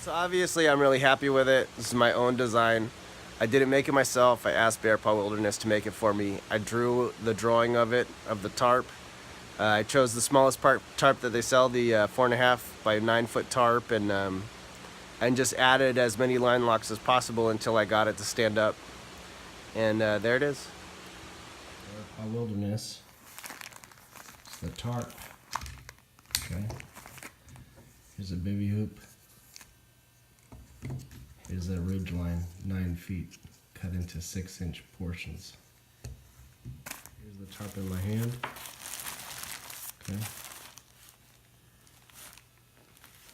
So obviously I'm really happy with it. This is my own design. I didn't make it myself. I asked Bear Paw Wilderness to make it for me. I drew the drawing of it, of the tarp. I chose the smallest tarp that they sell, the 4.5 by 9 foot tarp, and just added as many line locks as possible until I got it to stand up. And there it is. Bear Paw Wilderness. It's the tarp. Okay. Here's a bivy hoop. Here's a ridge line, 9 feet, cut into 6-inch portions. Here's the tarp in my hand. Okay.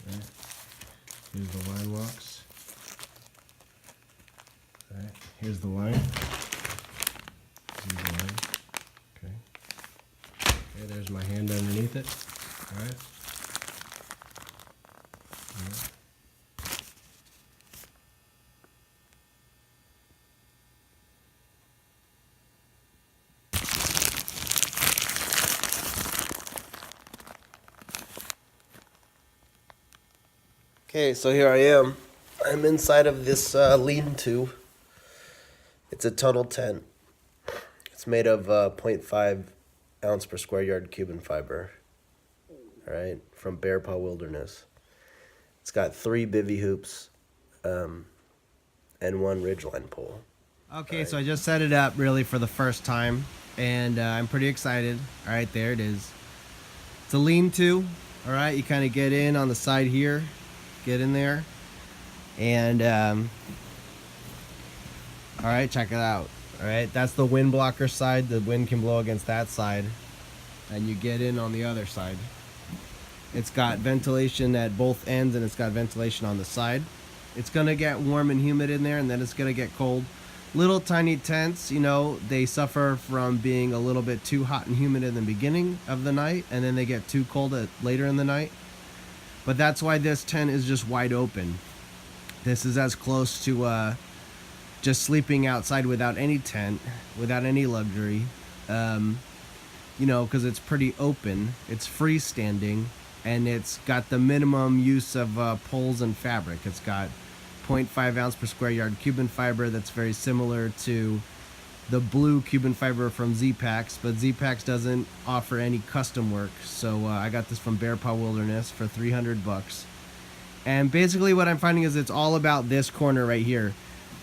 Right. Here's the line locks. Right. Here's the line. Here's the line. Okay. Okay, there's my hand underneath it. All right. All right. Okay, so here I am. I'm inside of this lean-to. It's a tunnel tent. It's made of 0.5 ounce per square yard Cuban fiber. All right, from Bear Paw Wilderness. It's got 3 bivy hoops and 1 ridgeline pole. Okay, so I just set it up really for the first time, and I'm pretty excited. All right, there it is. It's a lean-to. All right, you kind of get in on the side here, get in there, and all right, check it out. All right, that's the wind blocker side. The wind can blow against that side, and you get in on the other side. It's got ventilation at both ends, and it's got ventilation on the side. It's gonna get warm and humid in there, and then it's gonna get cold. Little tiny tents, you know, they suffer from being a little bit too hot and humid in the beginning of the night, and then they get too cold later in the night. But that's why this tent is just wide open. This is as close to just sleeping outside without any tent, without any luxury. You know, because it's pretty open, it's freestanding, and it's got the minimum use of poles and fabric. It's got 0.5 ounce per square yard Cuban fiber that's very similar to the blue Cuban fiber from Z-Packs, but Z-Packs doesn't offer any custom work. So I got this from Bear Paw Wilderness for $300. And basically what I'm finding is it's all about this corner right here.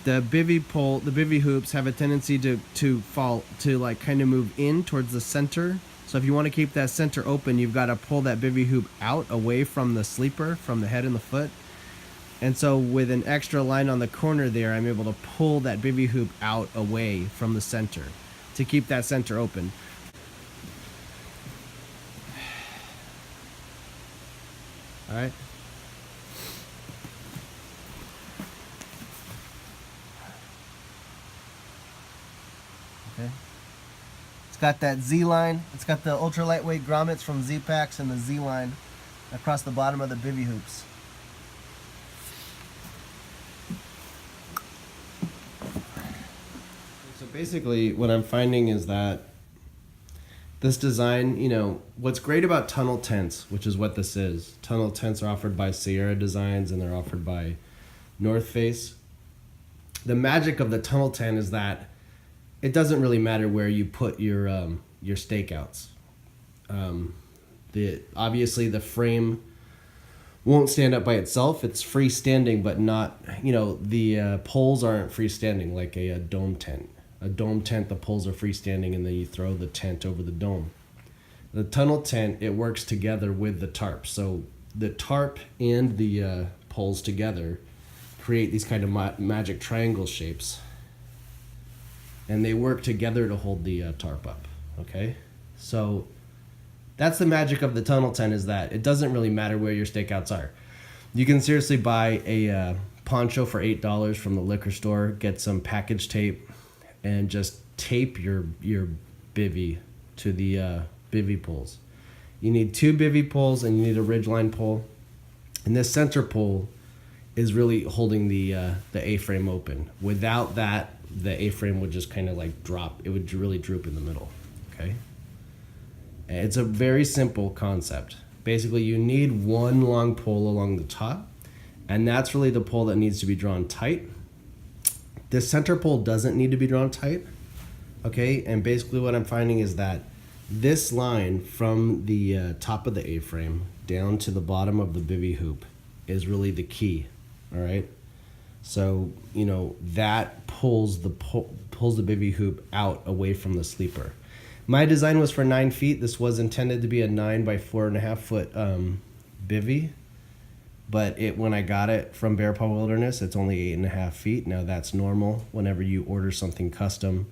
The bivy hoops have a tendency to fall, to like kind of move in towards the center. So if you want to keep that center open, you've got to pull that bivy hoop out away from the sleeper, from the head and the foot. And so with an extra line on the corner there, I'm able to pull that bivy hoop out away from the center to keep that center open. All right. Okay. It's got that Z line. It's got the ultra lightweight grommets from Z-Packs and the Z line across the bottom of the bivy hoops. So basically what I'm finding is that this design, you know, what's great about tunnel tents, which is what this is. Tunnel tents are offered by Sierra Designs and they're offered by North Face. The magic of the tunnel tent is that it doesn't really matter where you put your stakeouts. Obviously the frame won't stand up by itself. It's freestanding, but not, you know, the poles aren't freestanding like a dome tent. A dome tent, the poles are freestanding, and then you throw the tent over the dome. The tunnel tent, it works together with the tarp. So the tarp and the poles together create these kind of magic triangle shapes, and they work together to hold the tarp up. Okay, so that's the magic of the tunnel tent, is that it doesn't really matter where your stakeouts are. You can seriously buy a poncho for $8 from the liquor store, get some package tape, and just tape your bivy to the bivy poles. You need 2 bivy poles and you need a ridgeline pole. And this center pole is really holding the A-frame open. Without that, the A-frame would just kind of like drop. It would really droop in the middle, okay? And it's a very simple concept. Basically, you need 1 long pole along the top And that's really the pole that needs to be drawn tight. This center pole doesn't need to be drawn tight. Okay, and basically what I'm finding is that this line from the top of the A-frame down to the bottom of the bivy hoop is really the key. All right, so you know that pulls the bivy hoop out away from the sleeper. My design was for 9 feet. This was intended to be a 9 by 4.5 foot bivy, but when I got it from Bear Paw Wilderness, it's only 8.5 feet. Now that's normal. Whenever you order something custom,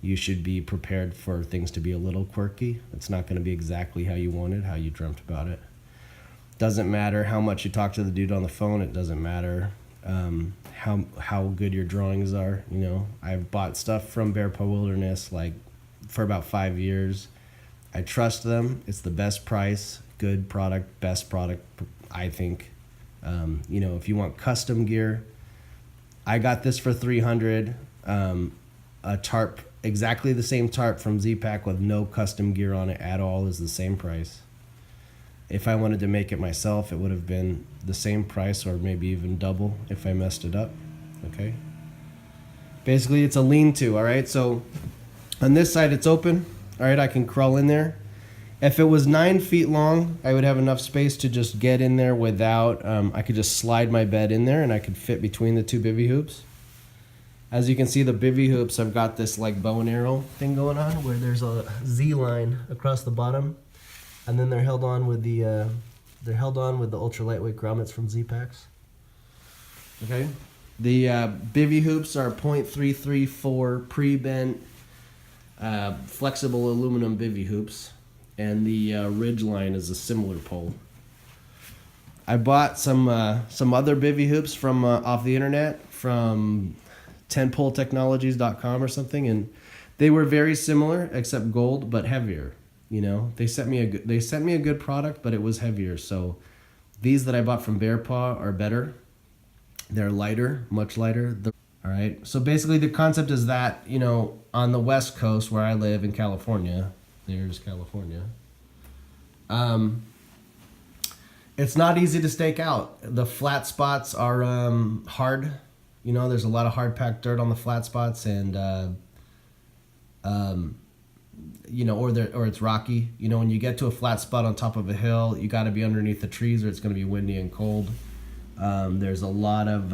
you should be prepared for things to be a little quirky. It's not going to be exactly how you wanted, how you dreamt about it. Doesn't matter how much you talk to the dude on the phone. It doesn't matter how good your drawings are. You know, I've bought stuff from Bear Paw Wilderness like for about 5 years. I trust them. It's the best price, good product, best product, I think. You know, if you want custom gear, I got this for $300. A tarp, exactly the same tarp from Z-Pack with no custom gear on it at all, is the same price. If I wanted to make it myself, it would have been the same price or maybe even double if I messed it up. Okay. Basically, it's a lean-to, all right? So on this side, it's open. All right, I can crawl in there. If it was 9 feet long, I would have enough space to just get in there without, I could just slide my bed in there and I could fit between the two bivy hoops. As you can see, the bivy hoops, I've got this like bow and arrow thing going on where there's a Z line across the bottom, and then they're held on with the ultra lightweight grommets from Z-Packs. Okay, the bivy hoops are 0.334 pre-bent flexible aluminum bivy hoops, and the ridge line is a similar pole. I bought some other bivy hoops from off the internet from 10poletechnologies.com or something, and they were very similar except gold but heavier. You know, they sent me a good product, but it was heavier. So these that I bought from Bear Paw are better. They're lighter, much lighter. All right. So basically the concept is that, you know, on the West Coast where I live in California, there's California. It's not easy to stake out. The flat spots are hard. You know, there's a lot of hard packed dirt on the flat spots, and you know, or it's rocky. You know, when you get to a flat spot on top of a hill, you got to be underneath the trees, or it's going to be windy and cold. There's a lot of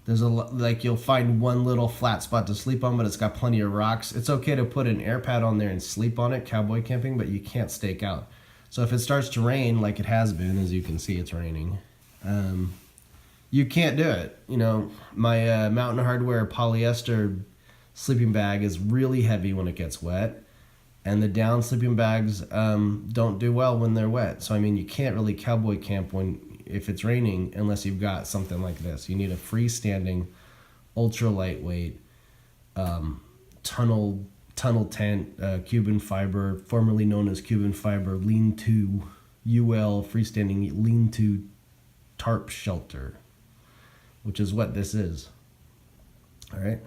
like you'll find one little flat spot to sleep on, but it's got plenty of rocks. It's okay to put an air pad on there and sleep on it, cowboy camping, but you can't stake out. So if it starts to rain, like it has been, as you can see, it's raining. You can't do it. You know, my Mountain Hardwear polyester sleeping bag is really heavy when it gets wet, and the down sleeping bags don't do well when they're wet. So I mean, you can't really cowboy camp if it's raining unless you've got something like this. You need a freestanding, ultra lightweight tunnel tent, Cuban fiber, formerly known as Cuban fiber, lean-to UL freestanding lean-to tarp shelter, which is what this is. All right.